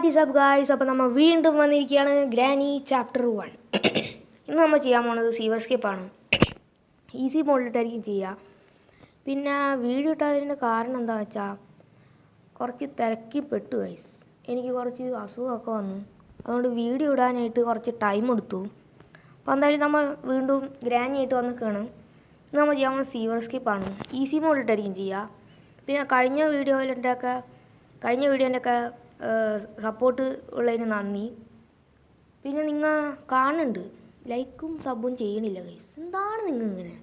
What is up guys. അപ്പോൾ നമ്മൾ വീണ്ടും വന്നിരിക്കുകയാണ് ഗ്രാനി ചാപ്റ്റർ 1. ഇന്ന് നമ്മൾ ചെയ്യാൻ പോകുന്നത് സീവർ സ്കേപ്പാണ്. ഈസി മോഡിലിട്ടായിരിക്കും ചെയ്യുക. പിന്നെ വീഡിയോ ഇട്ടതിൻ്റെ കാരണം എന്താണെന്ന് വെച്ചാൽ കുറച്ച് തിരക്കിപ്പെട്ടു ഗൈസ്. എനിക്ക് കുറച്ച് അസുഖമൊക്കെ വന്നു, അതുകൊണ്ട് വീഡിയോ ഇടാനായിട്ട് കുറച്ച് ടൈം എടുത്തു. അപ്പോൾ എന്തായാലും നമ്മൾ വീണ്ടും ഗ്രാനി ആയിട്ട് വന്നിരിക്കുകയാണ്. ഇന്ന് നമ്മൾ ചെയ്യാൻ പോകുന്നത് സീവർ സ്കേപ്പാണ്. ഈസി മോഡിലിട്ടായിരിക്കും ചെയ്യുക. പിന്നെ കഴിഞ്ഞ വീഡിയോൻ്റെയൊക്കെ സപ്പോർട്ട് ഉള്ളതിന് നന്ദി. പിന്നെ നിങ്ങൾ കാണുന്നുണ്ട്, ലൈക്കും സബും ചെയ്യണില്ല ഗൈസ്. എന്താണ് നിങ്ങൾ ഇങ്ങനെ?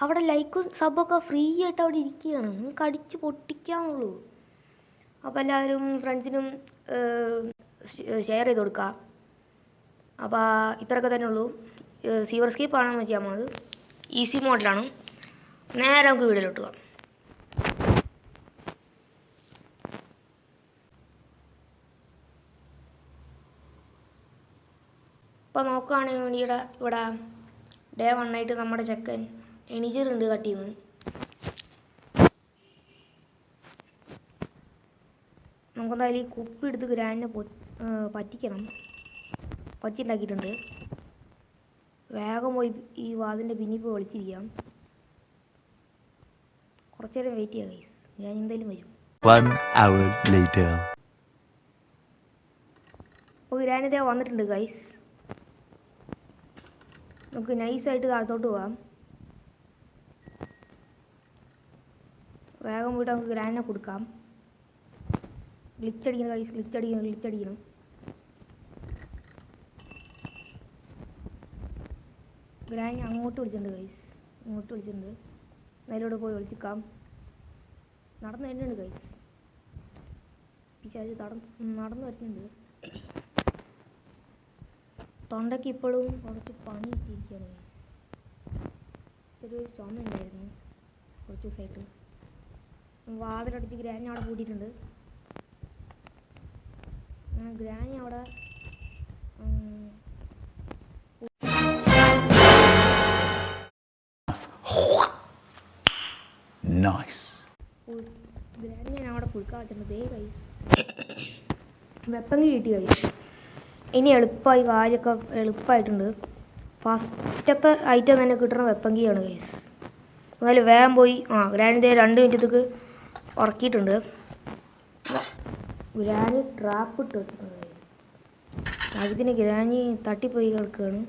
അവിടെ ലൈക്കും സബൊക്കെ ഫ്രീ ആയിട്ട് അവിടെ ഇരിക്കുകയാണ്, നിങ്ങൾക്ക് അടിച്ച് പൊട്ടിക്കാന്നുള്ളൂ. അപ്പോൾ എല്ലാവരും ഫ്രണ്ട്സിനും ഷെയർ ചെയ്ത് കൊടുക്കുക. അപ്പോൾ ഇത്രയൊക്കെ തന്നെ ഉള്ളൂ. സീവർ സ്കേപ്പാണ് നമ്മൾ ചെയ്യാൻ പോകുന്നത്. ഈസി മോഡിലാണ്. നേരെ നമുക്ക് വീഡിയോയിലോട്ട് പോകാം. ഇപ്പോൾ നോക്കുകയാണെങ്കിൽ ഇവിടെ ഡേ 1 ആയിട്ട് നമ്മുടെ ചെക്കൻ എണീച്ചിട്ടുണ്ട് കട്ടിയിൽ നിന്ന്. നമുക്കെന്തായാലും ഈ കുപ്പി എടുത്ത് ഗ്രാനിനെ പറ്റിക്കണം. പറ്റിണ്ടാക്കിയിട്ടുണ്ട്. വേഗം പോയി ഈ വാതിൻ്റെ പിന്നിൽ പോയി വിളിച്ചിരിക്കാം. കുറച്ച് നേരം വെയിറ്റ് ചെയ്യാം ഗൈസ്, ഞാൻ എന്തായാലും വരും. 1 hour later. അപ്പോൾ ഗ്രാനിതേ വന്നിട്ടുണ്ട് ഗൈസ്. നമുക്ക് നൈസായിട്ട് താഴത്തോട്ട് പോകാം. വേഗം പോയിട്ട് നമുക്ക് ഗ്രാനിനെ കൊടുക്കാം. ഗ്ലിച്ചടിക്കണം ഗൈസ്, ഗ്ലിച്ചടിക്കണം. ഗ്രാനി അങ്ങോട്ട് വിളിച്ചിട്ടുണ്ട് ഗൈസ്, ഇങ്ങോട്ട് വിളിച്ചിട്ടുണ്ട്. നേരോടെ പോയി വിളിച്ചിക്കാം. നടന്നു വരുന്നുണ്ട് ഗൈസ്, പിശാച് നടന്നു വരുന്നുണ്ട്. തൊണ്ടയ്ക്ക് ഇപ്പോഴും കുറച്ച് പണി കിട്ടിയിരിക്കുകയാണ്. ചെറിയൊരു ചുമ ഉണ്ടായിരുന്നു കുറച്ച് ദിവസമായിട്ട്. വാതിലടിച്ച് ഗ്രാനി അവിടെ പൂട്ടിയിട്ടുണ്ട്. ഗ്രാനി അവിടെ ഗ്രാനി ഞാൻ അവിടെ പുഴുക്കാൻ വെച്ചിട്ടുണ്ട്. ഗൈസ് വെപ്പങ്ങി കിട്ടി ഗൈസ്. ഇനി എളുപ്പമായി കാര്യമൊക്കെ എളുപ്പമായിട്ടുണ്ട്. ഫസ്റ്റത്തെ ഐറ്റം തന്നെ കിട്ടുന്ന വെപ്പങ്കിയാണ് ഗൈസ്. എന്നാലും വേഗം പോയി ഗ്രാനിൻ്റെ 2 മിനിറ്റത്തേക്ക് ഉറക്കിയിട്ടുണ്ട്. ഗ്രാനി ട്രാപ്പ് ഇട്ട് വെച്ചിട്ടുണ്ട് ഗൈസ്. ആദ്യത്തിന് ഗ്രാനി തട്ടിപ്പോയി കിടക്കുകയാണ്.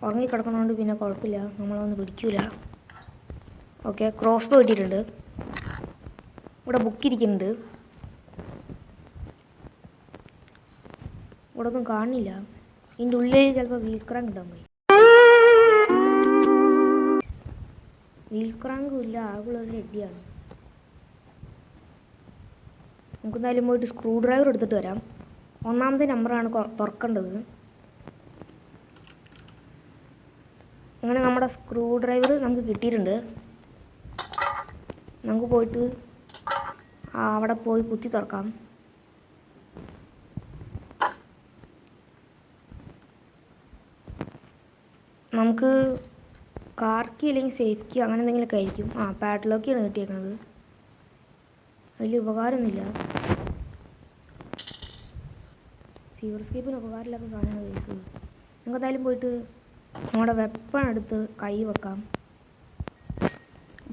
ഉറങ്ങിക്കിടക്കുന്നതുകൊണ്ട് പിന്നെ കുഴപ്പമില്ല, നമ്മളൊന്നും പിടിക്കൂല. ഓക്കെ, ക്രോസ് ബോ കിട്ടിയിട്ടുണ്ട്. ഇവിടെ ബുക്ക് ഇരിക്കുന്നുണ്ട്. ഇവിടെ ഒന്നും കാണില്ല. ഇതിൻ്റെ ഉള്ളിൽ ചിലപ്പോൾ വീൽക്രാങ്ക് ഉണ്ടാകും പോയി. വീൽക്രാങ്കും ഇല്ല, ആകുള്ളൊരു ഹെഡിയാണ്. നമുക്കെന്തായാലും പോയിട്ട് സ്ക്രൂ ഡ്രൈവർ എടുത്തിട്ട് വരാം. 1ാമത്തെ നമ്പറാണ് തുറക്കേണ്ടത്. അങ്ങനെ നമ്മുടെ സ്ക്രൂ ഡ്രൈവർ നമുക്ക് കിട്ടിയിട്ടുണ്ട്. നമുക്ക് പോയിട്ട് അവിടെ പോയി കുത്തി തുറക്കാം. നമുക്ക് കാർ കീ അല്ലെങ്കിൽ സേഫ് കീ അങ്ങനെ എന്തെങ്കിലുമൊക്കെ ആയിരിക്കും. പാഡ്ലോക്കാണ് കിട്ടിയേക്കുന്നത്. വലിയ ഉപകാരമൊന്നുമില്ല. സീവർ സ്കേപ്പിന് ഉപകാരമില്ലാത്ത സാധനമാണ് കേസ്. നമുക്ക് എന്തായാലും പോയിട്ട് നമ്മുടെ വെപ്പൺ എടുത്ത് കൈ വെക്കാം.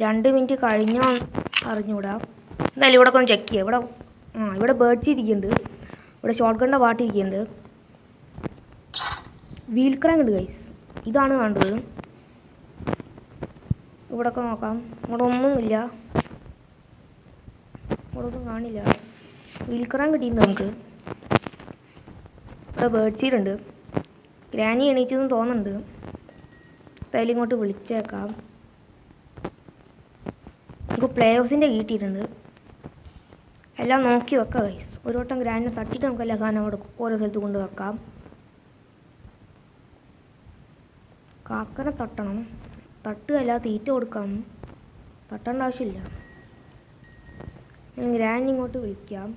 2 മിനിറ്റ് കഴിഞ്ഞോ അറിഞ്ഞുകൂടാ. എന്തായാലും ഇവിടെ ഒന്ന് ചെക്ക് ചെയ്യാം. ഇവിടെ ബേർഡ്സ് ഇരിക്കുന്നുണ്ട്. ഇവിടെ ഷോട്ട് ഗണ്ണിൻ്റെ പാട്ട് ഇരിക്കുന്നുണ്ട്. വീൽ ക്രാങ്ക് ഉണ്ട് ഗൈസ്, ഇതാണ് വേണ്ടത്. ഇവിടെയൊക്കെ നോക്കാം. ഇവിടെ ഒന്നുമില്ല, ഇവിടെ ഒന്നും കാണില്ല. വീൽ ക്രാങ്ക് കിട്ടിയിട്ടുണ്ട് നമുക്ക്. ഇവിടെ ബേർഡ് സീലുണ്ട്. ഗ്രാനി എണീച്ചെന്ന് തോന്നുന്നുണ്ട്. എന്തായാലും ഇങ്ങോട്ട് വിളിച്ചേക്കാം. നമുക്ക് പ്ലേ ഹൗസിൻ്റെ കിട്ടിയിട്ടുണ്ട്. എല്ലാം നോക്കി വെക്കാം ഗൈസ്. ഒരു വട്ടം ഗ്രാനിനെ തട്ടിയിട്ട് നമുക്ക് എല്ലാ സാധനം അവിടെ ഓരോ സ്ഥലത്ത് കൊണ്ട് വെക്കാം. കാക്കനെ തട്ടണം. തട്ടുകയല്ല, തീറ്റ കൊടുക്കാം. തട്ടേണ്ട ആവശ്യമില്ല. ഞാൻ ഗ്രാനി ഇങ്ങോട്ട് വിളിക്കാം.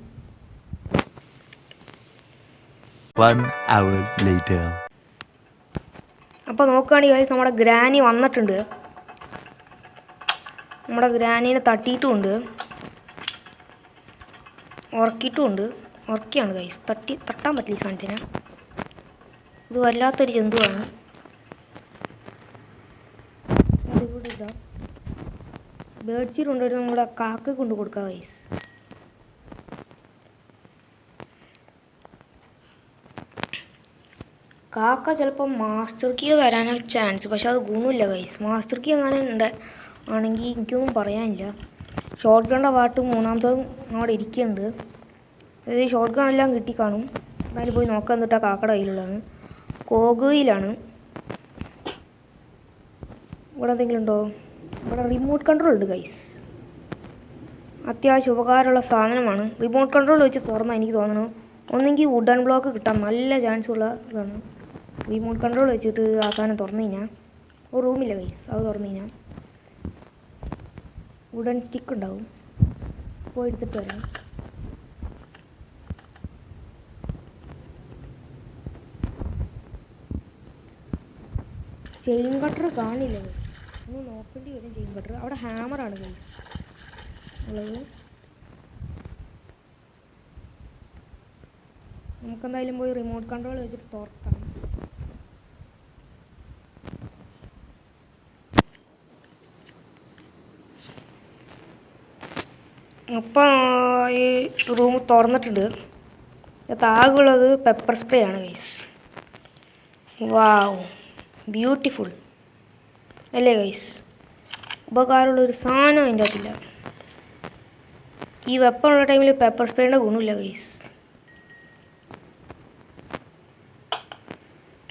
1 hour later. അപ്പോൾ നോക്കുകയാണെങ്കിൽ നമ്മുടെ ഗ്രാനി വന്നിട്ടുണ്ട്. നമ്മുടെ ഗ്രാനീനെ തട്ടിയിട്ടുമുണ്ട്, ഉറക്കിയിട്ടുമുണ്ട്. ഉറക്കിയാണ് ഗൈസ്. തട്ടാൻ പറ്റില്ല ഈ സാധനത്തിന്. ഇത് വല്ലാത്തൊരു ജന്തുവാണ്. അതിലൂടെ ഇതാ ബേർഡ് സീഡ് കൊണ്ടുവരുന്ന നമ്മുടെ കാക്ക കൊണ്ട് കൊടുക്കാം ഗൈസ്. കാക്ക ചിലപ്പോൾ മാസ്റ്റർ കീ തരാനാണ് ചാൻസ്. പക്ഷെ അത് ഗുണമില്ല ഗൈസ്. മാസ്റ്റർ കീ അങ്ങനെ ഉണ്ട് ആണെങ്കിൽ എനിക്കൊന്നും പറയാനില്ല. ഷോർട്ട് ഗണ്ണിൻ്റെ പാട്ടും മൂന്നാമത്തതും അവിടെ ഇരിക്കുന്നുണ്ട്. അതായത് ഷോർട്ട് ഗൺ എല്ലാം കിട്ടിക്കാണും. എന്നാലും പോയി നോക്കാൻ എന്നിട്ടാ കാക്കയുടെ കയ്യിലുള്ളതാണ്. കോഗോയിലാണ്. ഇവിടെ എന്തെങ്കിലും ഉണ്ടോ? ഇവിടെ റിമോട്ട് കൺട്രോൾ ഉണ്ട് ഗൈസ്. അത്യാവശ്യം ഉപകാരമുള്ള സാധനമാണ്. റിമോട്ട് കൺട്രോൾ വെച്ച് തുറന്നാൽ എനിക്ക് തോന്നുന്നു ഒന്നെങ്കിൽ വുഡൻ ബ്ലോക്ക് കിട്ടാൻ നല്ല ചാൻസ് ഉള്ള ഇതാണ്. റിമോട്ട് കൺട്രോൾ വെച്ചിട്ട് ആ സാധനം തുറന്നു കഴിഞ്ഞാൽ ഒരു റൂമില്ല ഗൈസ്. അത് തുറന്നു കഴിഞ്ഞാൽ വുഡൻ സ്റ്റിക്ക് ഉണ്ടാവും. പോയി എടുത്തിട്ട് വരാം. ചെയിൻ കട്ടർ കാണില്ല ഗൈസ്. ഒന്ന് നോക്കേണ്ടി വരും ചെയിൻ കട്ടർ. അവിടെ ഹാമറാണ് ഗൈസ് ഉള്ളത്. നമുക്കെന്തായാലും പോയി റിമോട്ട് കൺട്രോൾ വെച്ചിട്ട് തുറക്കണം. അപ്പം ഈ റൂം തുറന്നിട്ടുണ്ട്. താകുള്ളത് പെപ്പർ സ്പ്രേ ആണ് ഗൈസ്. വാവ്, ബ്യൂട്ടിഫുൾ അല്ലേ ഗൈസ്? ഉപകാരമുള്ളൊരു സാധനം അതിൻ്റെ അകത്തില്ല. ഈ വെപ്പമുള്ള ടൈമിൽ പെപ്പർ സ്പ്രേയുടെ ഗുണമില്ല ഗൈസ്.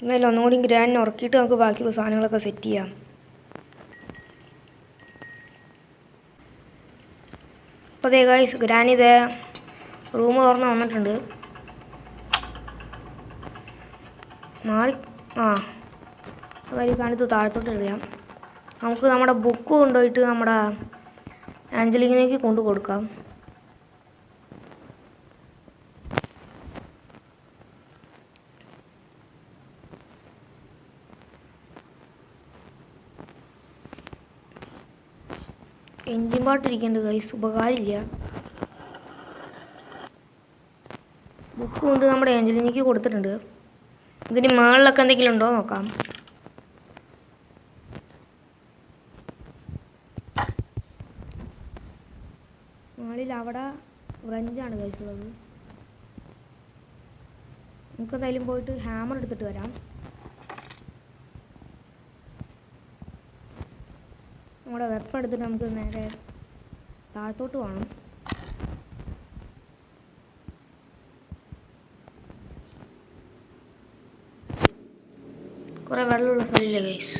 എന്നാലും ഒന്നുകൂടി ഗ്രാൻഡിനെ ഉറക്കിയിട്ട് നമുക്ക് ബാക്കിയുള്ള സാധനങ്ങളൊക്കെ സെറ്റ് ചെയ്യാം. അപ്പോൾ അതേ ഗൈസ്, ഗ്രാനി ഇതേ റൂം തുറന്ന് വന്നിട്ടുണ്ട്. മാറി കാര്യം സാധനത്ത് താഴത്തോട്ട് എറിയാം. നമുക്ക് നമ്മുടെ ബുക്ക് കൊണ്ടുപോയിട്ട് നമ്മുടെ ആഞ്ചലിങ്ങിലേക്ക് കൊണ്ടു കൊടുക്കാം. എൻജിൻ പാട്ടിരിക്കുന്നുണ്ട് ഗൈസ്, ഉപകാരമില്ല. ബുക്ക് കൊണ്ട് നമ്മുടെ ആഞ്ചലിനിക്ക് കൊടുത്തിട്ടുണ്ട്. ഇതിന് മുകളിലൊക്കെ എന്തെങ്കിലും ഉണ്ടോ നോക്കാം. മുകളിൽ അവിടെ വ്രഞ്ചാണ് കഴിച്ചുള്ളത്. നമുക്കെന്തായാലും പോയിട്ട് ഹാമർ എടുത്തിട്ട് വരാം. നമ്മുടെ വെപ്പൺ എടുത്തിട്ട് നമുക്ക് നേരെ താഴത്തോട്ട് പോകണം. കുറേ വെള്ളമുള്ള സ്ഥലമില്ലേ ഗൈസ്,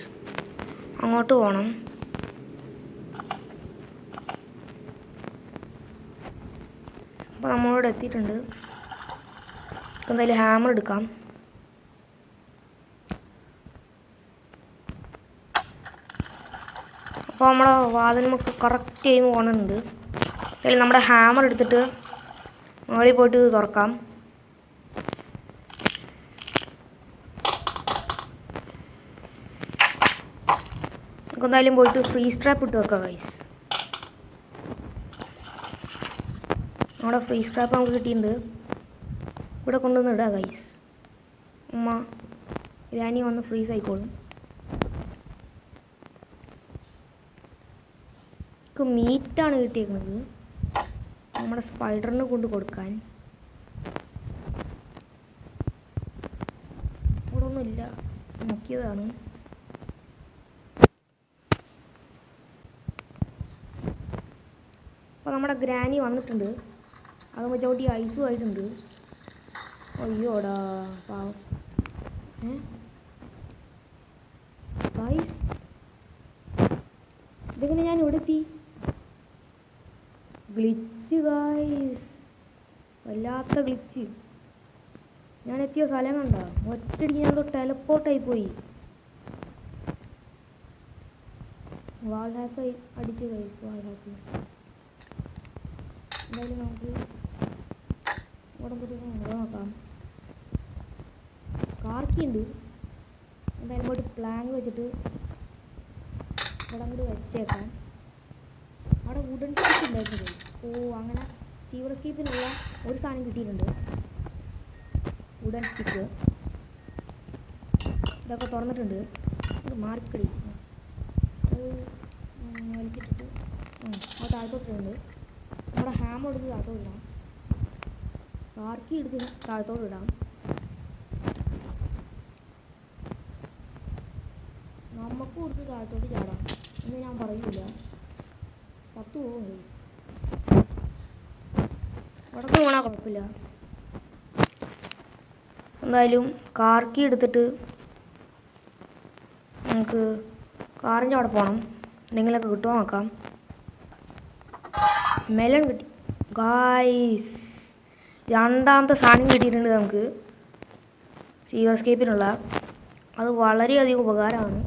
അങ്ങോട്ട് പോകണം. അപ്പോൾ നമ്മളോട് എത്തിയിട്ടുണ്ട്. എന്തായാലും ഹാമർ എടുക്കാം. അപ്പോൾ നമ്മുടെ വാതിലുമൊക്കെ കറക്റ്റ് ടൈം പോകുന്നുണ്ട്. അതിൽ നമ്മുടെ ഹാമർ എടുത്തിട്ട് മുകളിൽ പോയിട്ട് തുറക്കാം. നമുക്ക് എന്തായാലും പോയിട്ട് ഫ്രീസ് ട്രാപ്പ് ഇട്ട് വെക്കാം ഗൈസ്. നമ്മുടെ ഫ്രീസ് ട്രാപ്പ് നമുക്ക് കിട്ടിയിട്ടുണ്ട്. ഇവിടെ കൊണ്ടുവന്ന് ഇടാം ഗൈസ്. ഉമ്മ ഗ്രാനി വന്ന് ഫ്രീസ് ആയിക്കോളും. നമുക്ക് മീറ്റാണ് കിട്ടിയേക്കുന്നത് നമ്മുടെ സ്പൈഡറിന് കൊണ്ട് കൊടുക്കാൻ. ഇവിടെ ഒന്നുമില്ല, നോക്കിയതാണ്. അപ്പോൾ നമ്മുടെ ഗ്രാനി വന്നിട്ടുണ്ട്. അത് വെച്ചോട്ടി ഐസും ആയിട്ടുണ്ട്. അയ്യോടാ പാവം. ഗൈസ്, ഇതെങ്ങനെ ഞാൻ ഇവിടെ എത്തി? ഗ്ലിച്ച് ഗൈസ്, വല്ലാത്ത ഗ്ലിച്ച്. ഞാൻ എത്തിയ സ്ഥലം കണ്ട ഒറ്റയടിക്ക് ഞാൻ ടെലപ്പോർട്ടായി പോയി. വാൾ ഹാക്ക് അടിച്ച് ഗൈസ്, വാൾ ഹാക്ക്. എന്തായാലും നമുക്ക് ഇവിടെ പോയിട്ട് നോക്കാം. കാർക്കിയുണ്ട്. എന്തായാലും പോയിട്ട് പ്ലാങ് വെച്ചിട്ട് ഇവിടെ അങ്ങോട്ട് വെച്ചേക്കാം. അവിടെ വുഡൻ സ്റ്റിക്ക് ഉണ്ടായിരുന്നു. ഓ, അങ്ങനെ സീവർ എസ്കേപ്പിനുള്ള ഒരു സാധനം കിട്ടിയിട്ടുണ്ട്. വുഡൻ സ്റ്റിക്ക് ഇതൊക്കെ തുറന്നിട്ടുണ്ട്. ഇത് മാർക്കടി അത് വലിച്ചിട്ടിട്ട് അത് താഴത്തോട്ടിട്ടുണ്ട്. നമ്മുടെ ഹാമർ എടുത്ത് താഴത്തോട്ടിടാം. കാർക്കി എടുത്ത് താഴത്തോട്ടിടാം. നമുക്ക് കൊടുത്ത് താഴത്തോട്ട് ചാടാം എന്ന് ഞാൻ പറയൂല. 10 പോകും. വടക്ക് പോകണ കുഴപ്പമില്ല. എന്തായാലും കാർക്കി എടുത്തിട്ട് നമുക്ക് കാറിൻ്റെ അവിടെ പോകണം. എന്തെങ്കിലുമൊക്കെ കിട്ടുമോ നോക്കാം. മെലൺ കിട്ടി ഗായ്സ്. രണ്ടാമത്തെ സാധനം കിട്ടിയിട്ടുണ്ട് നമുക്ക് സീവർ എസ്കേപ്പിനുള്ള. അത് വളരെയധികം ഉപകാരമാണ്.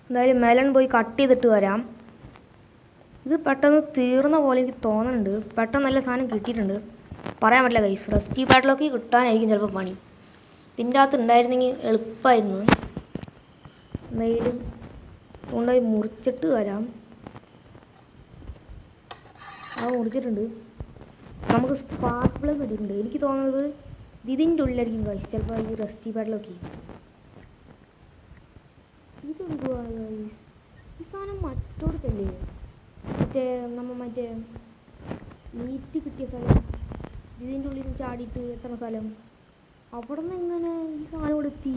എന്തായാലും മെലൺ പോയി കട്ട് ചെയ്തിട്ട് വരാം. ഇത് പെട്ടെന്ന് തീർന്ന പോലെ എനിക്ക് തോന്നുന്നുണ്ട്. പെട്ടെന്ന് നല്ല സാധനം കിട്ടിയിട്ടുണ്ട്. പറയാൻ പറ്റില്ല ഗൈസ്. റെസ്റ്റി പാഡിലൊക്കെ കിട്ടാനായിരിക്കും ചിലപ്പോൾ പണി. ഇതിൻ്റെ അകത്ത് ഉണ്ടായിരുന്നെങ്കിൽ എളുപ്പമായിരുന്നു. എന്തായാലും കൊണ്ടുപോയി മുറിച്ചിട്ട് വരാം. അത് മുറിച്ചിട്ടുണ്ട്. നമുക്ക് സ്പാർക്ക് പ്ലഗ് കിട്ടിയിട്ടുണ്ട്. എനിക്ക് തോന്നുന്നത് ഇതിൻ്റെ ഉള്ളിലായിരിക്കും ഗൈസ് ചിലപ്പോൾ ഈ റെസ്റ്റി പാഡിലൊക്കെ. ഇതെന്തുവാണ് ഗൈസ്? ഈ സാധനം മറ്റോടത്തല്ലേ മറ്റേ മീറ്റ് കിട്ടിയ സ്ഥലം. ഇതിൻ്റെ ഉള്ളിൽ ചാടിയിട്ട് എത്ര സ്ഥലം. അവിടെ നിന്ന് എങ്ങനെ ഈ സാധനം ഇവിടെ എത്തി?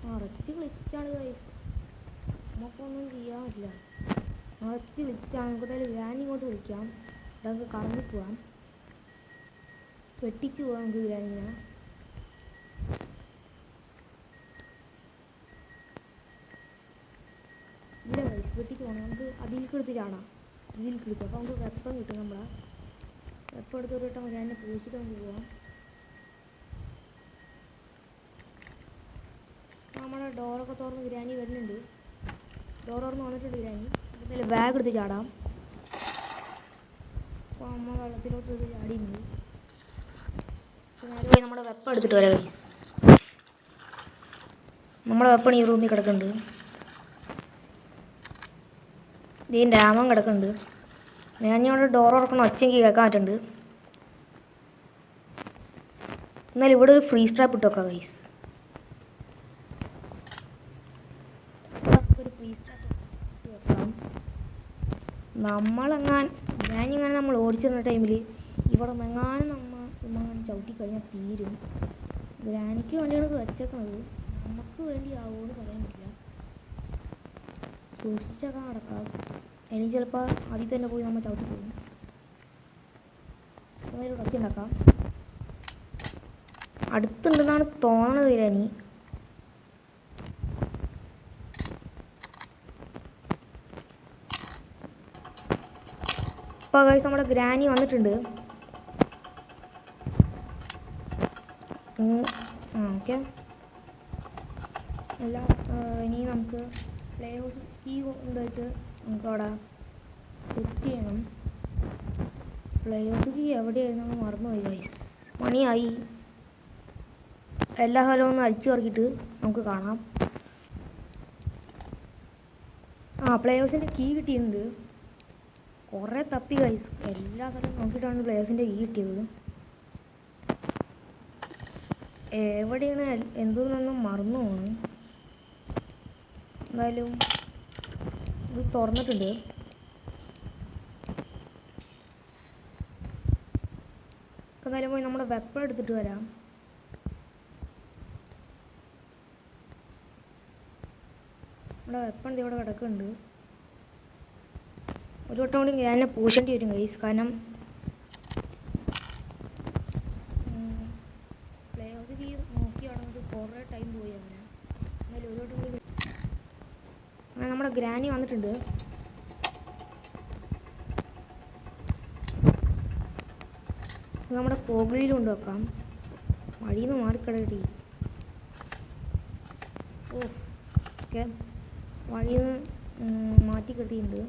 നിറച്ച് വിളിച്ചാണ് ഗൈസ്. നമുക്കൊന്നും ചെയ്യാൻ പറ്റില്ല. നിറച്ച് വിളിച്ചാൽ നമുക്ക് എന്തായാലും ഞാൻ ഇങ്ങോട്ട് വിളിക്കാം. ഇതൊക്കെ കറങ്ങി പോവാം. വെട്ടിച്ച് പോവാം നമുക്ക് ഗ്രാനിനെ. ഇല്ല ഗൈസ്, വെട്ടിച്ച് പോകണം. നമുക്ക് അതിലേക്ക് എടുത്ത് ചാടാം. ഇതിലേക്ക് എടുക്കും. അപ്പോൾ നമുക്ക് വെപ്പം കിട്ടും. നമ്മളെ വെപ്പം എടുത്ത് ഒരു വട്ടം ഗ്രാനിനെ പൂച്ചിട്ട് നമുക്ക് പോവാം. നമ്മുടെ ഡോറൊക്കെ തുറന്ന് ഗ്രാനി വരുന്നുണ്ട്. ഡോർ തുറന്ന് വന്നിട്ടുണ്ട് ഗ്രാനി. അതിൽ ബാഗ് എടുത്ത് ചാടാം. അപ്പോൾ അമ്മ വെള്ളത്തിലോട്ട് എടുത്ത് ചാടിയിട്ടുണ്ട്. നേരെ പോയി നമ്മുടെ വെപ്പം എടുത്തിട്ട് വരാം ഗൈസ്. നമ്മുടെ വെപ്പൺ ഈ റൂമിൽ കിടക്കുന്നുണ്ട്. ഇതിൻ്റെ രാമൻ കിടക്കുന്നുണ്ട്. ഞാൻ ഇവിടെ ഡോർ തുറക്കണ ഒച്ചയ്ക്ക് കേൾക്കാൻ പറ്റുന്നുണ്ട്. എന്നാലും ഇവിടെ ഒരു ഫ്രീ സ്ട്രാപ്പ് ഇട്ട് വെക്കാം ഗൈസ്. ഒരു ഫ്രീ സ്ട്രാപ്പ് വെക്കാം. ഞാനിങ്ങനെ നമ്മൾ ഓടിച്ചിരുന്ന ടൈമിൽ ഇവിടെ മെങ്ങാനും നമ്മൾ ചവിട്ടി കഴിഞ്ഞാൽ തീരും. ഗ്രാനിക്ക് വേണ്ടിയാണ് വെച്ചേക്കുന്നത്. നമുക്ക് വേണ്ടി ആവുമെന്ന് പറയാൻ പറ്റില്ല. സൂക്ഷിച്ചൊക്കെ നടക്കാം. എനിക്ക് ചിലപ്പോൾ അതിൽ തന്നെ പോയി നമ്മൾ ചവിട്ടി പോകും. അതായത് ഒച്ച ഉണ്ടാക്കാം. അടുത്തുണ്ടെന്നാണ് തോന്നണത് ഗ്രാനി. ഇപ്പോൾ ഗൈസ് നമ്മുടെ ഗ്രാനി വന്നിട്ടുണ്ട്. ഓക്കെ. അല്ല ഇനി നമുക്ക് പ്ലേ ഹൗസ് കീ കൊണ്ടുപോയിട്ട് നമുക്ക് അവിടെ സെറ്റ് ചെയ്യണം. പ്ലേ ഹൗസ് കീ എവിടെയായിരുന്നു മറന്നുപോയി ഗൈസ്. മണിയായി. എല്ലാ സ്ഥലവും ഒന്ന് അരിച്ചു പറക്കിയിട്ട് നമുക്ക് കാണാം. പ്ലേ ഹൗസിൻ്റെ കീ കിട്ടിയിട്ടുണ്ട്. കുറേ തപ്പി ഗൈസ്. എല്ലാ സ്ഥലവും നോക്കിയിട്ടാണ് പ്ലേ ഹൗസിൻ്റെ കീ കിട്ടിയത്. എവിടെയാണ് എന്തോന്നൊന്നും മറന്നു പോകണം. എന്തായാലും ഇത് തുറന്നിട്ടുണ്ട്. എന്തായാലും പോയി നമ്മുടെ വെപ്പൺ എടുത്തിട്ട് വരാം. നമ്മുടെ വെപ്പൺ ഇവിടെ കിടക്കുന്നുണ്ട്. ഒരു വട്ടം കൂടി ഞാൻ പൂശേണ്ടി വരും ഗൈസ്. കാരണം പ്ലേ ഹൗസ് കീ നോക്കി നടന്നത് കുറേ ടൈം പോയി. അങ്ങനെ ഒരു വട്ടം കൂടി നമ്മുടെ ഗ്രാനി വന്നിട്ടുണ്ട്. നമ്മുടെ കോഗിലിൽ കൊണ്ട് വെക്കാം. വഴിയിൽ നിന്ന് മാറിക്കിടട്ടി. ഓക്കെ, വഴിയിൽ നിന്ന് മാറ്റി കെട്ടിയിട്ടുണ്ട്.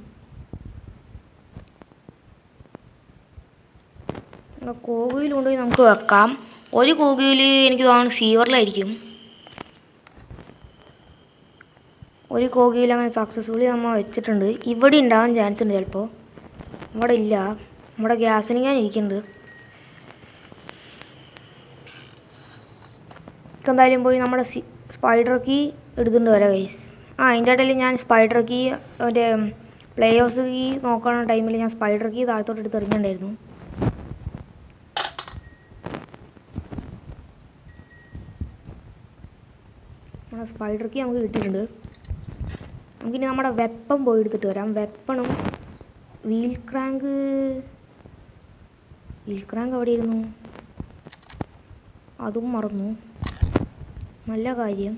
കോഗിയിൽ കൊണ്ടുപോയി നമുക്ക് വെക്കാം. ഒരു കോഗിയിൽ എനിക്ക് തോന്നുന്നു സീവറിലായിരിക്കും. ഒരു കോഗിയിൽ അങ്ങനെ സക്സസ്ഫുള്ളി നമ്മൾ വെച്ചിട്ടുണ്ട്. ഇവിടെ ഉണ്ടാവാൻ ചാൻസ് ഉണ്ട് ചിലപ്പോൾ. ഇവിടെ ഇല്ല. നമ്മുടെ ഗ്യാസിന് ഞാൻ ഇരിക്കുന്നുണ്ട്. എന്തായാലും പോയി നമ്മുടെ സ്പൈഡർ കീ എടുത്തുകൊണ്ട് വരാം ഗൈസ്. അതിൻ്റെ ഇടയിൽ ഞാൻ സ്പൈഡർ കീ മറ്റേ പ്ലേയേഴ്സ് കീ നോക്കുന്ന ടൈമിൽ ഞാൻ സ്പൈഡർ കീ താഴത്തോട്ട് എടുത്ത് എറിഞ്ഞിട്ടുണ്ടായിരുന്നു. നമ്മുടെ സ്പൈഡർ കീ നമുക്ക് കിട്ടിയിട്ടുണ്ട്. നമുക്കിനി നമ്മുടെ വെപ്പൺ പോയി എടുത്തിട്ട് വരാം. വെപ്പണും വീൽ ക്രാങ്ക് എവിടെയായിരുന്നു? അതും മറന്നു. നല്ല കാര്യം,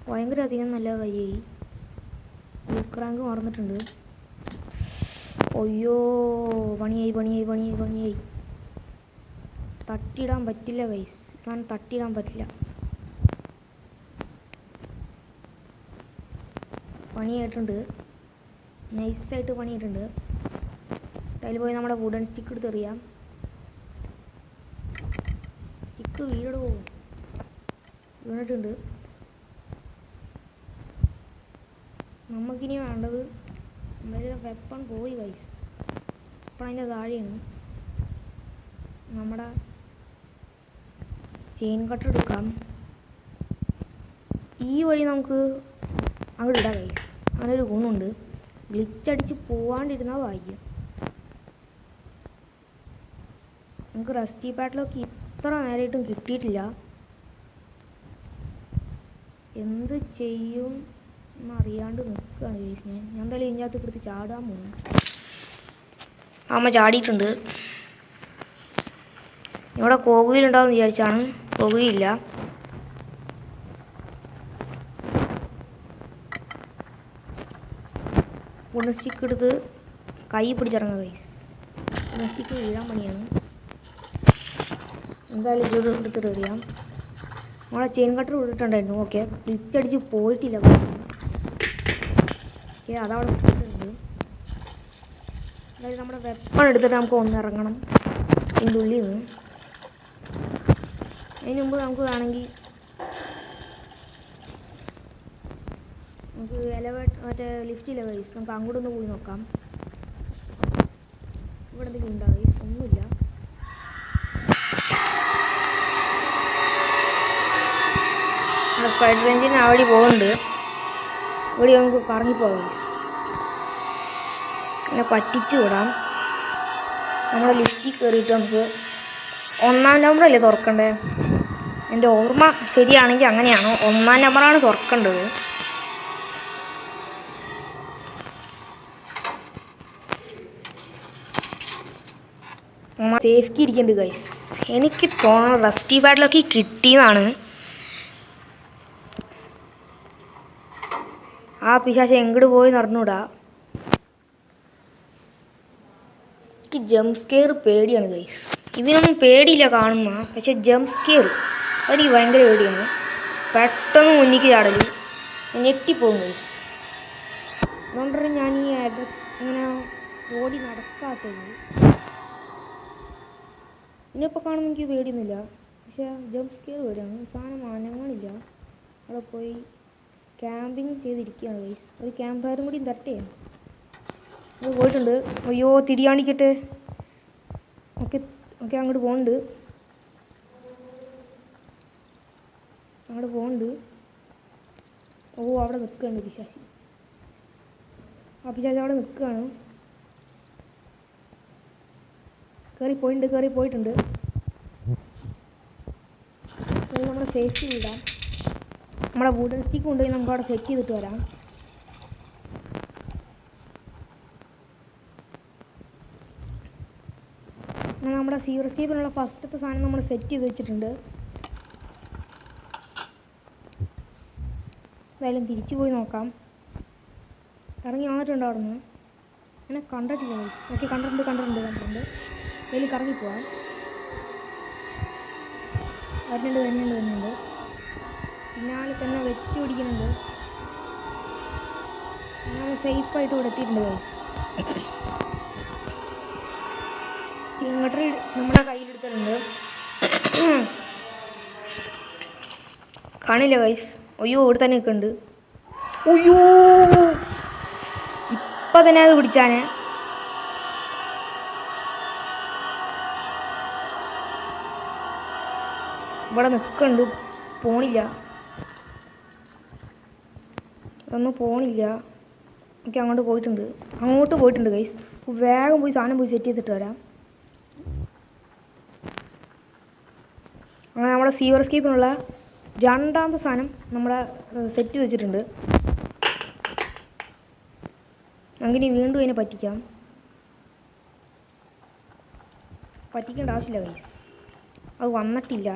ഭയങ്കര അധികം നല്ല കാര്യമായി. വീൽ ക്രാങ്ക് മറന്നിട്ടുണ്ട്. അയ്യോ, പണിയായി. തട്ടിയിടാൻ പറ്റില്ല ഗൈസ്, സാധനം തട്ടിയിടാൻ പറ്റില്ല. പണിയായിട്ടുണ്ട്, നൈസായിട്ട് പണിയായിട്ടുണ്ട്. അതിൽ പോയി നമ്മുടെ വുഡൻ സ്റ്റിക്ക് എടുത്ത് എറിയാം. സ്റ്റിക്ക് വീണിട്ടുണ്ട്. നമുക്കിനി വേണ്ടത് നമ്മുടെ വെപ്പൺ പോയി ഗൈസ്. അപ്പം അതിൻ്റെ താഴെയാണ് നമ്മുടെ ചെയിൻ കട്ടർ എടുക്കാം. ഈ വഴി നമുക്ക് അങ്ങോട്ട് ഇടാം ഗൈസ്. അങ്ങനെ ഒരു ഗുണമുണ്ട്, ഗ്ലിച്ചടിച്ച് പോവാണ്ടിരുന്നാൽ ഭാഗ്യം. നമുക്ക് റസ്റ്റി പാഡിലൊക്കെ ഇത്ര നേരമായിട്ടും കിട്ടിയിട്ടില്ല. എന്ത് ചെയ്യും എന്നറിയാണ്ട് നിൽക്കുകയാണ് ഗൈസ്. ഞാൻ എന്തായാലും ഇതിനകത്ത് കൊടുത്ത് ചാടാൻ പോകും. അമ്മ ചാടിയിട്ടുണ്ട്. ഇവിടെ കോകുകയിലുണ്ടാവും വിചാരിച്ചാണ്, കോകുകയില്ല. വുഡൻ സ്റ്റിക്ക് എടുത്ത് കൈ പിടിച്ചിറങ്ങുക ഗൈസ്. വുഡൻ സ്റ്റിക്ക് വീഴാൻ പണിയാണ്. എന്തായാലും ഇത് എടുത്തിട്ട് എറിയാം. നമ്മളെ ചെയിൻ കട്ടർ വിട്ടിട്ടുണ്ടായിരുന്നു. ഓക്കെ, ഗ്ലിച്ചടിച്ച് പോയിട്ടില്ല. ഓക്കെ, അതവിടെ വിട്ടിട്ടുണ്ട്. അതായത് നമ്മുടെ വെപ്പൺ എടുത്തിട്ട് നമുക്ക് ഒന്നിറങ്ങണം ഇതിൻ്റെ ഉള്ളിൽ നിന്ന്. അതിന് മുമ്പ് നമുക്ക് വേണമെങ്കിൽ നമുക്ക് മറ്റേ ലിഫ്റ്റില്ല ഗൈസ്, നമുക്ക് അങ്ങോട്ടൊന്ന് പോയി നോക്കാം. ഇവിടെ എന്തെങ്കിലും ഉണ്ടോ ഗൈസ്? ഒന്നുമില്ല. സ്പൈഡർ എഞ്ചിൻ അവിടെ പോകുന്നുണ്ട്. ഇവിടെ നമുക്ക് കറങ്ങിപ്പോകാം, അങ്ങനെ പറ്റിച്ചു വിടാം. നമ്മുടെ ലിഫ്റ്റിൽ കയറിയിട്ട് നമുക്ക് 1-ാം നമ്പറല്ലേ തുറക്കണ്ടേ? എൻ്റെ ഓർമ്മ ശരിയാണെങ്കിൽ അങ്ങനെയാണ്, 1-ാം നമ്പറാണ് തുറക്കേണ്ടത്. സേഫ് കീ ഇരിക്കുന്നുണ്ട് ഗൈസ്. എനിക്ക് തോന്നുന്നു റസ്റ്റി പാഡിലൊക്കെ കിട്ടിയെന്നാണ്. ആ പിശാച് എങ്ങോട്ട് പോയി നടന്നൂടാ. എനിക്ക് ജംപ് സ്കെയർ പേടിയാണ് ഗൈസ്. ഇതിനൊന്നും പേടിയില്ല കാണുമ്പോൾ, പക്ഷെ ജംപ് സ്കെയർ അതെനിക്ക് ഭയങ്കര പേടിയാണ്. പെട്ടെന്ന് മുന്നിക്ക് ചാടൽ ഞെട്ടിപ്പോകും ഗൈസ്. അതുകൊണ്ടാണ് ഞാൻ ഇങ്ങനെ ഓടി നടക്കാത്തത്. ഇതിനിപ്പോൾ കാണുമ്പോൾ എനിക്ക് പേടിയൊന്നുമില്ല, പക്ഷെ ജംപ് സ്കെയർ പേടിയാണ്. സാധനം അനങ്ങളില്ല. അവിടെ പോയി ക്യാമ്പിങ് ചെയ്തിരിക്കുകയാണ് ഗൈസ്. ഒരു ക്യാമ്പ് ഫയറും കൂടി തരട്ടെ. അത് പോയിട്ടുണ്ട്. അയ്യോ, തിരിയാണിക്കട്ടെ. ഓക്കെ, അങ്ങോട്ട് പോകുന്നുണ്ട്. ഓ, അവിടെ നിൽക്കുകയാണ് പിശാചി. ആ പിശാചി അവിടെ നിൽക്കുകയാണ്. കയറി പോയിട്ടുണ്ട്. നമ്മുടെ സേഫ്റ്റി വിടാം. നമ്മുടെ വുഡൻ സ്റ്റിക്ക് കൊണ്ടുപോയി നമുക്ക് അവിടെ സെറ്റ് ചെയ്തിട്ട് വരാം. നമ്മുടെ സീവർ എസ്കേപ്പിനുള്ള ഫസ്റ്റത്തെ സാധനം നമ്മൾ സെറ്റ് ചെയ്ത് വെച്ചിട്ടുണ്ട്. എന്തായാലും തിരിച്ചു പോയി നോക്കാം. ഇറങ്ങി വന്നിട്ടുണ്ട് അവിടെ നിന്ന്. അങ്ങനെ കണ്ടിട്ടില്ല ഗൈസ്. ഓക്കെ, കണ്ടിട്ടുണ്ട്. അതിൽ കറങ്ങിപ്പോവാം. വരുന്നുണ്ട്. പിന്നാലെ തന്നെ വെച്ച് പിടിക്കുന്നുണ്ട്. ഞാൻ സേഫായിട്ട് ഇവിടെ എത്തിയിട്ടുണ്ട് ഗൈസ്. ഇങ്ങോട്ട് നമ്മുടെ കയ്യിലെടുത്തിട്ടുണ്ട്. കാണില്ല ഗൈസ്. അയ്യോ, ഇവിടെ തന്നെ നിൽക്കുന്നുണ്ട്. അയ്യോ, ഇപ്പം തന്നെ അത് പിടിച്ചാനെ. ഇവിടെ നിൽക്കുന്നുണ്ട്, പോണില്ല. ഒന്നും പോണില്ല. എനിക്ക് അങ്ങോട്ട് പോയിട്ടുണ്ട് ഗൈസ്. വേഗം പോയി സാധനം പോയി സെറ്റ് ചെയ്തിട്ട് വരാം. അങ്ങനെ നമ്മുടെ സീവർ സ്കീപ്പിനുള്ള രണ്ടാമത്തെ സാധനം നമ്മളെ സെറ്റ് വെച്ചിട്ടുണ്ട്. അങ്ങനെ വീണ്ടും അതിനെ പറ്റിക്കേണ്ട ആവശ്യമില്ല ഗൈസ്. അത് വന്നിട്ടില്ല.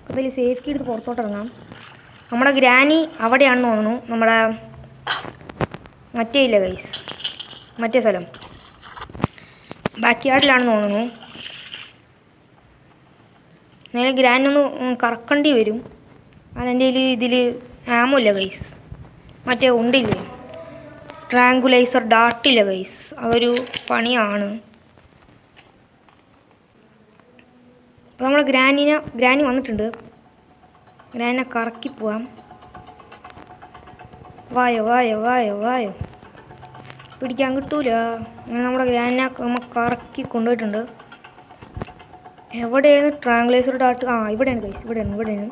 എന്തായാലും സേഫ്റ്റി എടുത്ത് പുറത്തോട്ട് ഇറങ്ങാം. നമ്മുടെ ഗ്രാനി അവിടെയാണെന്ന് തോന്നുന്നു. നമ്മുടെ മറ്റേ ഇല്ല ഗൈസ്, മറ്റേ സ്ഥലം ബാക്ക് യാർഡിലാണെന്ന് തോന്നുന്നു. നേരെ ഗ്രാനി ഒന്ന് കറക്കേണ്ടി വരും. അതെൻ്റെ ഇതിൽ ആമോ ഇല്ല ഗൈസ്. മറ്റേ ഉണ്ടില്ലേ, ട്രാങ്കുലൈസർ ഡാർട്ടില്ല ഗൈസ്. അതൊരു പണിയാണ്. അപ്പോൾ നമ്മൾ ഗ്രാനി വന്നിട്ടുണ്ട്. ഗ്രാനിനെ കറക്കി പോവാം. വായോ പിടിക്കാൻ കിട്ടൂല. അങ്ങനെ നമ്മുടെ ഗ്രാനിനെ നമ്മൾ കറക്കി കൊണ്ടുപോയിട്ടുണ്ട്. എവിടെയാണ് ട്രാങ്കുലൈസർ ഡാർട്ട്? ഇവിടെയാണ് ഗൈസ്, ഇവിടെയാണ്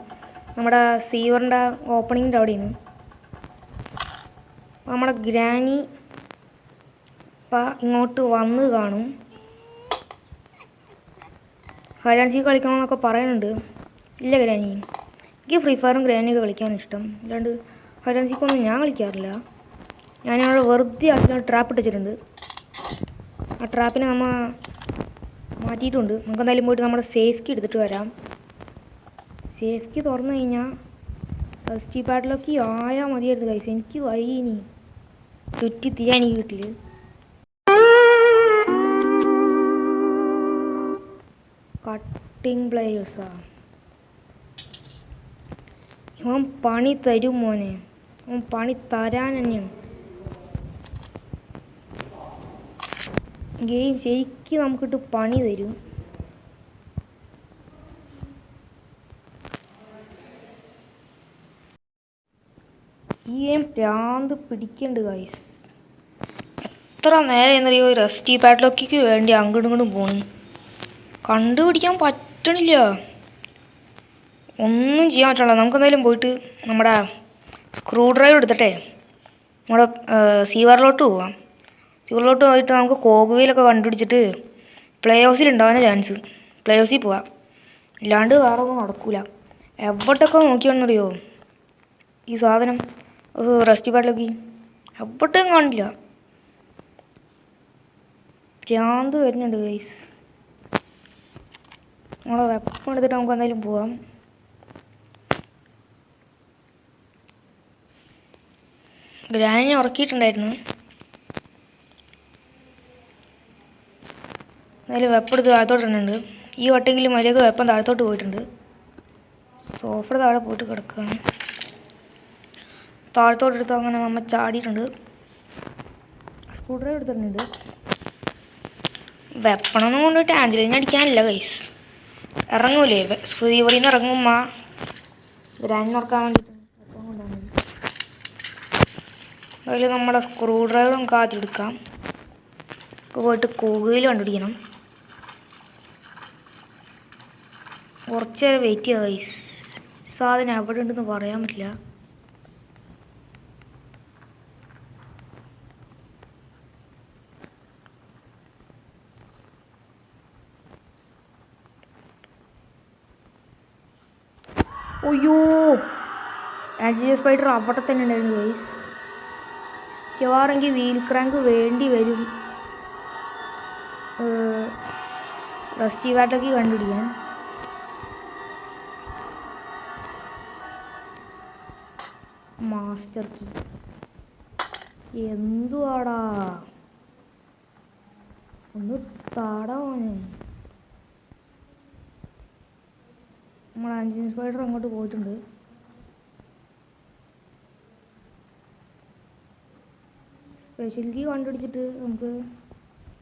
നമ്മുടെ സീവറിൻ്റെ ഓപ്പണിങ്ങിൻ്റെ അവിടെയാണ്. നമ്മുടെ ഗ്രാനി ഇങ്ങോട്ട് വന്ന് കാണും. ഹൈഡാൻസി കളിക്കണമെന്നൊക്കെ പറയുന്നുണ്ട്. ഇല്ല ഗ്രാനി, എനിക്ക് ഫ്രീ ഫയറും ഗ്രാനിയൊക്കെ കളിക്കാൻ ഇഷ്ടം. അല്ലാണ്ട് ഹൈഡാൻസിക്കൊന്നും ഞാൻ കളിക്കാറില്ല. ഞാനിവിടെ വെറുതെ അതിൽ ട്രാപ്പ് ഇട്ടിട്ടുണ്ട്. ആ ട്രാപ്പിനെ നമ്മൾ മാറ്റിയിട്ടുണ്ട്. നമുക്ക് എന്തായാലും പോയിട്ട് നമ്മുടെ സേഫ്റ്റി എടുത്തിട്ട് വരാം. സേഫ്റ്റി തുറന്നു കഴിഞ്ഞാൽ റെസ്റ്റി പാഡിലൊക്കെ ആയാൽ മതിയായിരുന്നു ഗൈസ്. എനിക്ക് വൈകി ചുറ്റി തിരിയാൻ ഈ വീട്ടിൽ. കട്ടിങ് പ്ലേയേഴ്സാ. അവൻ പണി തരും മോനെ, അവൻ പണി തരാൻ തന്നെയാണ്. ഗെയിം ശരിക്കും നമുക്കിട്ട് പണി തരും. ഈ ഗെയിം ഭ്രാന്ത് പിടിക്കുന്നുണ്ട് ഗൈസ്. എത്ര നേരം എന്നറിയോ റെസ്റ്റി പാഡ്ലോക്കിക്ക് വേണ്ടി അങ്ങോട്ടും ഇങ്ങോട്ടും പോണു. കണ്ടുപിടിക്കാൻ പറ്റണില്ല. ഒന്നും ചെയ്യാൻ പറ്റില്ല. നമുക്കെന്തായാലും പോയിട്ട് നമ്മുടെ സ്ക്രൂ ഡ്രൈവർ എടുത്തിട്ടേ നമ്മുടെ സീവറിലോട്ട് പോവാം. സീവറിലോട്ട് പോയിട്ട് നമുക്ക് കോഗ്വീലൊക്കെ കണ്ടുപിടിച്ചിട്ട് പ്ലേ ഹൗസിൽ ഉണ്ടാവാൻ ചാൻസ്. പ്ലേ ഹൗസിൽ പോവാം. ഇല്ലാണ്ട് വേറെ ഒന്നും നടക്കൂല. എവിടെയൊക്കെ നോക്കിയാണെന്നറിയോ ഈ സാധനം റെസ്റ്റി പാഡിലൊക്കെ എവിടെയും കാണില്ല. ഭ്രാന്ത് വരുന്നുണ്ട് ഗൈസ്. നമ്മളെ വെപ്പം എടുത്തിട്ട് നമുക്ക് എന്തായാലും പോവാം. ഗ്രാനിനെ ഉറക്കിയിട്ടുണ്ടായിരുന്നു. എന്തായാലും വെപ്പം എടുത്ത് താഴത്തോട്ട് ഇടുന്നുണ്ട്. ഈ വട്ടെങ്കിലും മര്യാദ വെപ്പം താഴത്തോട്ട് പോയിട്ടുണ്ട്. സോഫയുടെ താഴെ പോയിട്ട് കിടക്കുകയാണ്. താഴത്തോട്ട് എടുത്ത് അങ്ങനെ നമ്മൾ ചാടിയിട്ടുണ്ട്. സ്ക്രൂ ഡ്രൈവർ എടുത്തിട്ടുണ്ട്. വെപ്പണൊന്നും കൊണ്ടിട്ട് ആഞ്ചലിനെ അടിക്കാനില്ല ഗൈസ്. ഇറങ്ങൂലേ സീവറിൽ നിന്ന് ഇറങ്ങുമ്മ ഗ്രാനിനെ ഉറക്കാൻ വേണ്ടിയിട്ട് വെപ്പം കൊണ്ടാണ്. അതിൽ നമ്മുടെ സ്ക്രൂ ഡ്രൈവറും കാത്തിയെടുക്കാം. പോയിട്ട് കോകുകയിൽ കണ്ടുപിടിക്കണം. കുറച്ച് നേരം വെയിറ്റ് ചെയ്യുക ഗൈസ്. സാധനം എവിടെ ഉണ്ടെന്ന് പറയാൻ പറ്റില്ല. അയ്യോ, ആൻജി സ്പൈഡർ അവിടെ തന്നെ ഉണ്ടായിരുന്നു ഗൈസ്. മിക്കവാറെങ്കിൽ വീൽ ക്രാങ്ക് വേണ്ടി വരും റസ്റ്റി പാഡ്ലോക്ക് കണ്ടുപിടിക്കാൻ. മാസ്റ്റർ കീ എന്തുവാടാ, ഒന്ന് താടാ മോനെ. നമ്മൾ ആൻജി സ്പൈഡർ അങ്ങോട്ട് പോയിട്ടുണ്ട്. സ്പെഷ്യൽ കീ കണ്ടുപിടിച്ചിട്ട് നമുക്ക്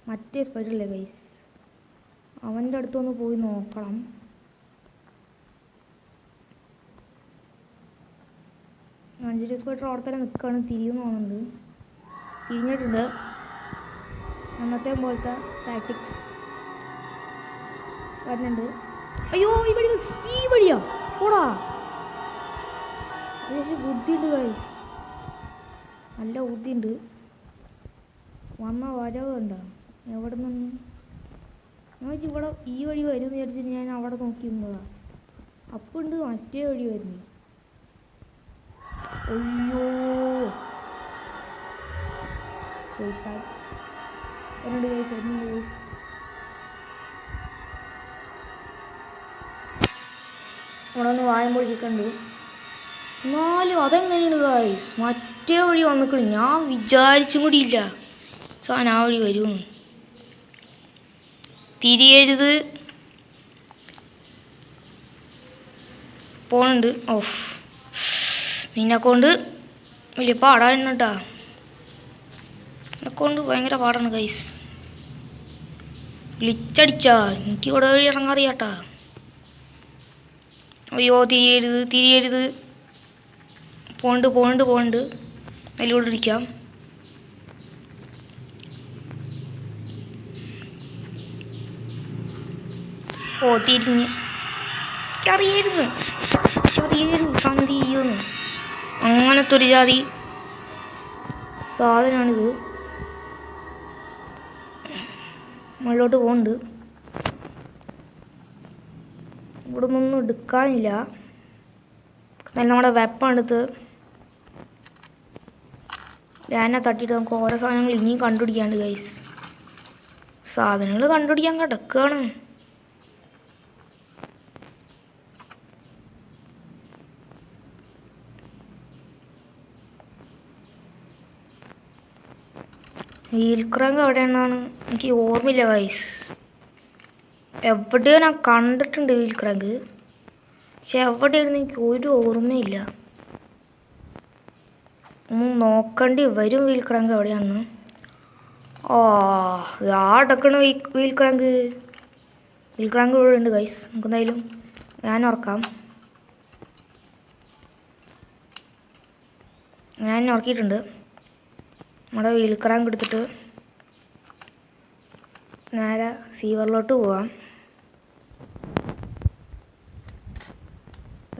മറ്റേ സ്പൈഡറില്ലേ ഗൈസ്, അവൻ്റെ അടുത്തൊന്ന് പോയി നോക്കണം. ആൻജി സ്പൈഡർ അവിടെ തന്നെ നിൽക്കുകയാണ്. തിരിയുന്നു തോന്നുന്നുണ്ട്. തിരിഞ്ഞിട്ടുണ്ട്. അന്നത്തെ പോലത്തെ ടാക്ടിക്സ് വരുന്നുണ്ട്. അയ്യോ ഈ വഴിയാ പോടാ. ബുദ്ധിയുണ്ട് ഗൈസ്, നല്ല ബുദ്ധിയുണ്ട്. വന്ന വരവ് കണ്ട എവിടെ നിന്ന് ഞാൻ വെച്ചാൽ ഇവിടെ ഈ വഴി വരും വിചാരിച്ചിട്ട് ഞാൻ അവിടെ നോക്കി നിന്നതാ. അപ്പം ഉണ്ട് മറ്റേ വഴി വരുന്നു. അയ്യോ എന്നോട് ഗൈസ് ഇവിടെ ഒന്ന് വായം പൊളിച്ചിട്ടുണ്ട്. എന്നാലും അതെങ്ങനെയാണ് ഗൈസ് മറ്റേ വഴി വന്നിക്കണ്. ഞാൻ വിചാരിച്ചും കൂടി ഇല്ല സാധനം ആ വഴി വരുമെന്ന്. തിരിയരുത് പോണുണ്ട്. ഓഫ് നിന്നെക്കൊണ്ട് വലിയ പാടാണ് കേട്ടാ. എന്നെക്കൊണ്ട് ഭയങ്കര പാടാണ് ഗൈസ്. ഗ്ലിച്ചടിച്ചാ എനിക്ക് ഇവിടെ വഴി ഇറങ്ങാറിയാട്ടാ. അയ്യോ തിരിയരുത് പോണ്ട് അതിലൂടെ ഇരിക്കാം. ഓ തിരിഞ്ഞ് അറിയായിരുന്നു സന്ധി ചെയ്യുമെന്ന്. അങ്ങനത്തെ ഒരു ജാതി സാധനമാണിത്. മുകളിലോട്ട് പോകുന്നുണ്ട്. ഇവിടെ നിന്നൊന്നും എടുക്കാനില്ല. എന്നാലും നമ്മുടെ വെപ്പൺ എടുത്ത് ഞാനെ തട്ടിയിട്ട് നമുക്ക് ഓരോ സാധനങ്ങൾ ഇനിയും കണ്ടുപിടിക്കാണ്ട് ഗൈസ്. സാധനങ്ങൾ കണ്ടുപിടിക്കാൻ കിടക്കുകയാണ്. വീൽ ക്രാങ്ക് എവിടെയാണെന്നാണ് എനിക്ക് ഓർമ്മയില്ല ഗൈസ്. എവിടെയോ ഞാൻ കണ്ടിട്ടുണ്ട് വീൽ ക്രാങ്ക്, പക്ഷെ എവിടെയാണെന്ന് എനിക്ക് ഒരു ഓർമ്മയില്ല. നോക്കേണ്ടി വരും വീൽ ക്രാങ്ക് എവിടെയാണെന്ന്. ഓ അടക്കണ വീൽ ക്രാങ്ക് ഇവിടെ ഉണ്ട് ഗൈസ്. നമുക്ക് എന്തായാലും ഞാൻ ഉറക്കിയിട്ടുണ്ട്. നമ്മുടെ വീൽ ക്രാങ്ക് എടുത്തിട്ട് നേരെ സീവറിലോട്ട് പോവാം.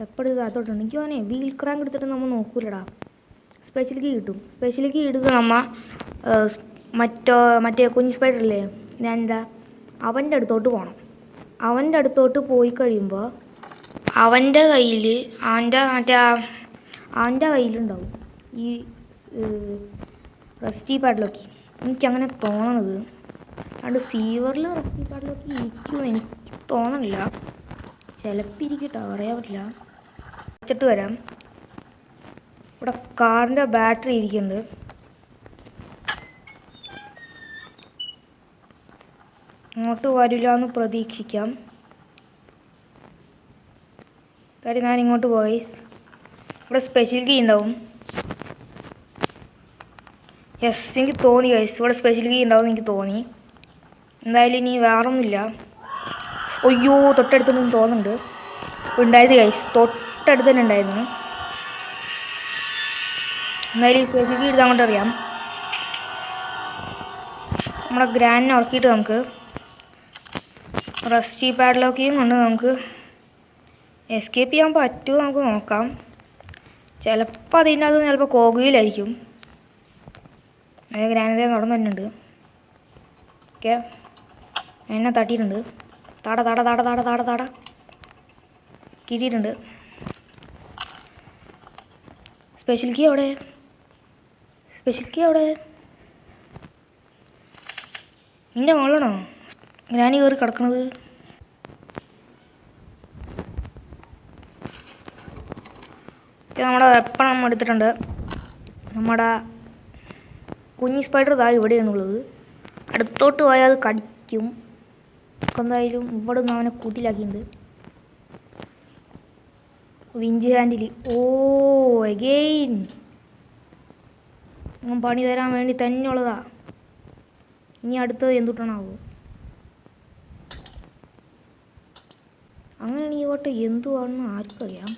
എപ്പോഴും കാത്തോട്ടുണ്ട്. എനിക്ക് തോന്നേ വീൽ ക്രാങ്ക് എടുത്തിട്ട് നമ്മൾ നോക്കൂലടാ, സ്പെഷ്യൽ കീ കിട്ടും. സ്പെഷ്യൽ കീ എടുക്കുക നമ്മ മറ്റേ കുഞ്ഞ് സ്പൈഡറില്ലേ അവൻ്റെ അടുത്തോട്ട് പോകണം. അവൻ്റെ അടുത്തോട്ട് പോയി കഴിയുമ്പോൾ അവൻ്റെ കയ്യിലുണ്ടാവും ഈ റെസ്റ്റി പാഡിലൊക്കെ. എനിക്കങ്ങനെ തോന്നണത്. അതുകൊണ്ട് സീവറിൽ റെസ്റ്റി പാഡിലൊക്കെ ഇരിക്കുമെന്ന് എനിക്ക് തോന്നണില്ല. ചിലപ്പോൾ ഇരിക്കട്ടോ, പറയാൻ പറ്റില്ല. വെച്ചിട്ട് വരാം. ഇവിടെ കാറിൻ്റെ ബാറ്ററി ഇരിക്കുന്നുണ്ട്. അങ്ങോട്ട് വരില്ല എന്ന് പ്രതീക്ഷിക്കാം. കാര്യം ഞാൻ ഇങ്ങോട്ട് പോയി. ഇവിടെ സ്പെഷ്യൽ കീ ഉണ്ടാവും. യെസ്, എനിക്ക് തോന്നി ഗൈസ് ഇവിടെ സ്പെഷ്യൽ കീ ഉണ്ടാവും എനിക്ക് തോന്നി. എന്തായാലും ഇനി വേറൊന്നുമില്ല. അയ്യോ തൊട്ടടുത്തൊന്നും തോന്നുന്നുണ്ട്. ഉണ്ടായത് ഗൈസ്, തൊട്ടടുത്ത് തന്നെ ഉണ്ടായിരുന്നു. എന്തായാലും ഈ സ്പെഷ്യൽ കീ എടുത്ത് അങ്ങോട്ട് അറിയാം. നമ്മുടെ ഗ്രാൻഡിനെ ഉറക്കിയിട്ട് നമുക്ക് റെസ്റ്റി പാഡിലൊക്കെയും കൊണ്ട് നമുക്ക് എസ്കേപ്പ് ചെയ്യാൻ പറ്റുമോ നമുക്ക് നോക്കാം. ചിലപ്പോൾ അതിനകത്ത് ചിലപ്പോൾ കോകുകയിലായിരിക്കും. ഗ്രാനഡേ നടന്നു തന്നെയുണ്ട്. ഓക്കെ, എന്നെ തട്ടിയിട്ടുണ്ട്. താട കിട്ടിയിട്ടുണ്ട്. സ്പെഷ്യൽ കീ എവിടെ? നിൻ്റെ മോളാണോ ഗ്രാനി കയറി കിടക്കണത്? നമ്മുടെ വെപ്പൺ നമ്മൾ എടുത്തിട്ടുണ്ട്. നമ്മുടെ കുഞ്ഞി സ്പൈഡർ ഇതാ ഇവിടെയാണുള്ളത്. അടുത്തോട്ട് പോയാൽ അത് കടിക്കും. എന്തായാലും ഇവിടെ നിന്ന് അവനെ കൂട്ടിലാക്കിയിട്ടുണ്ട്. Winch handle. ഓ എഗെയിൻ പണി തരാൻ വേണ്ടി തന്നെയുള്ളതാ. ഇനി അടുത്തത് എന്തുട്ടാണാവോ? അങ്ങനെയാണ് ഈ വട്ടം എന്തുവാണെന്ന് ആർക്കറിയാം.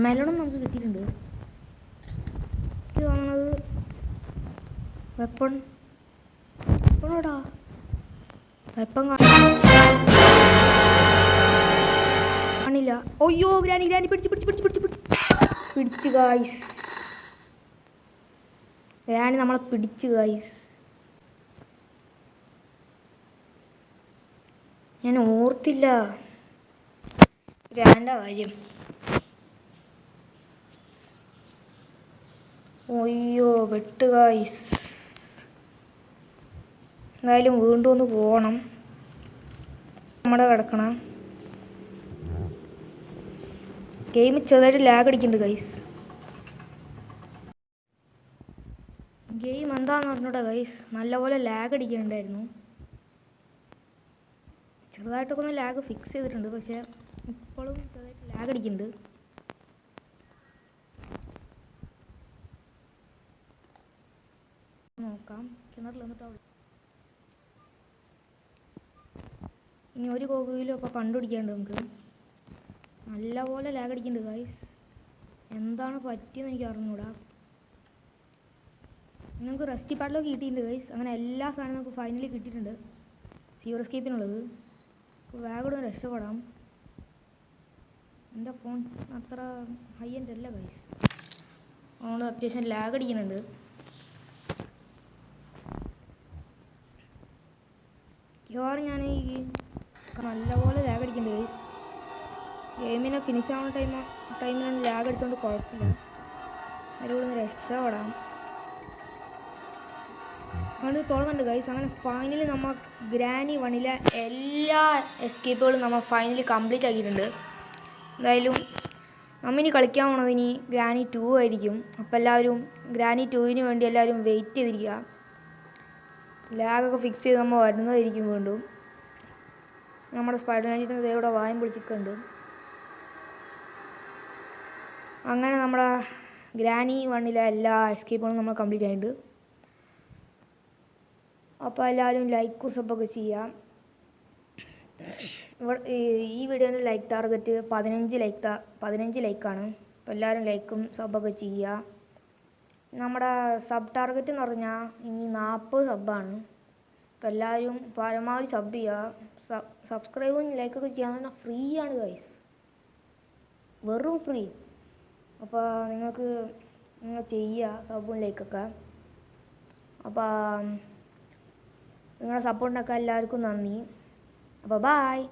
മെലണും നമുക്ക് കിട്ടിയിട്ടുണ്ട്. എനിക്ക് തോന്നുന്നത് വെപ്പൺ അയ്യോ ഗ്രാനി പിടിച്ചു ഗായ്സ്. ഗ്രാനി നമ്മളെ പിടിച്ചു ഗായ്സ്. ഞാൻ ഓർത്തില്ല ഗ്രാൻഡ കാര്യം. അയ്യോ വെട്ട് ഗായ്സ്. എന്തായാലും വീണ്ടും ഒന്ന് പോകണം. നമ്മുടെ കിടക്കണം. ഗെയിം ചെറുതായിട്ട് ലാഗ് അടിക്കുന്നുണ്ട് ഗൈസ്. ഗെയിം എന്താണെന്ന് പറഞ്ഞൂടാ ഗൈസ്, നല്ലപോലെ ലാഗ് അടിക്കുന്നുണ്ടായിരുന്നു. ചെറുതായിട്ടൊക്കെ ഒന്ന് ലാഗ് ഫിക്സ് ചെയ്തിട്ടുണ്ട്, പക്ഷേ ഇപ്പോഴും ചെറുതായിട്ട് ലാഗ് അടിക്കുന്നുണ്ട്. നോക്കാം. കിണറിൽ വന്നിട്ട് ഇനി ഒരു കോകിലും ഒക്കെ കണ്ടുപിടിക്കാണ്ട് നമുക്ക്. നല്ലപോലെ ലാഗ് അടിക്കുന്നുണ്ട് ഗൈസ്. എന്താണ് പറ്റിയെന്ന് എനിക്ക് അറിഞ്ഞൂടാ. നമുക്ക് റെസ്റ്റി പാഡിലൊക്കെ കിട്ടിയിട്ടുണ്ട് ഗൈസ്. അങ്ങനെ എല്ലാ സാധനവും നമുക്ക് ഫൈനലി കിട്ടിയിട്ടുണ്ട് സീവർ എസ്കേപ്പിനുള്ളത്. വേഗം രക്ഷപ്പെടാം. എൻ്റെ ഫോൺ അത്ര ഹൈ എൻഡ് അല്ല ഗൈസ്, അതുകൊണ്ട് അത്യാവശ്യം ലാഗ് അടിക്കുന്നുണ്ട്. ഞാൻ ഈ നല്ലപോലെ ലാഗ് അടിക്കുന്നുണ്ട് ഗൈസ്. ഗെയിമിനെ ഫിനിഷ് ആവുന്ന ടൈമിലാണ് ലാഗ് അടിച്ചുകൊണ്ട് കുഴപ്പമില്ല. അതിലൂടെ ഒന്ന് രക്ഷപ്പെടാം. അത് തുറന്നുണ്ട് ഗൈസ്. അങ്ങനെ ഫൈനലി നമ്മൾ ഗ്രാനി 1 എല്ലാ എസ്കേപ്പുകളും നമ്മൾ ഫൈനലി കംപ്ലീറ്റ് ആക്കിയിട്ടുണ്ട്. എന്തായാലും നമ്മിനി കളിക്കാൻ പോണത് ഇനി ഗ്രാനി 2 ആയിരിക്കും. അപ്പോൾ എല്ലാവരും ഗ്രാനി 2 വേണ്ടി എല്ലാവരും വെയിറ്റ് ചെയ്തിരിക്കുക. ലാഗൊക്കെ ഫിക്സ് ചെയ്ത് നമ്മൾ വരുന്നതായിരിക്കും വീണ്ടും. നമ്മുടെ സ്പൈഡർ മാജിക്കിൻ്റെ ഇവിടെ വായം പൊളിച്ചിട്ടുണ്ട്. അങ്ങനെ നമ്മുടെ ഗ്രാനി 1 എല്ലാ എസ്കേപ്പുകളും നമ്മൾ കംപ്ലീറ്റ് ആയിട്ടുണ്ട്. അപ്പോൾ എല്ലാവരും ലൈക്കും സബ്ബൊക്കെ ചെയ്യാം. ഈ വീഡിയോൻ്റെ ലൈക്ക് ടാർഗറ്റ് 15 ലൈക്കാണ്. അപ്പോൾ എല്ലാവരും ലൈക്കും സബ്ബൊക്കെ ചെയ്യുക. നമ്മുടെ സബ് ടാർഗറ്റ് എന്ന് പറഞ്ഞാൽ ഇനി 40 സബ്ബാണ്. അപ്പോൾ എല്ലാവരും പരമാവധി സബ് ചെയ്യുക. സബ്സ്ക്രൈബും ലൈക്കൊക്കെ ചെയ്യാൻ പറഞ്ഞാൽ ഫ്രീ ആണ് ഗൈസ്, വെറും ഫ്രീ. അപ്പോൾ നിങ്ങൾ ചെയ്യുക സബും ലൈക്കൊക്കെ. അപ്പോൾ നിങ്ങളുടെ സപ്പോർട്ടിനൊക്കെ എല്ലാവർക്കും നന്ദി. അപ്പോൾ ബായ്.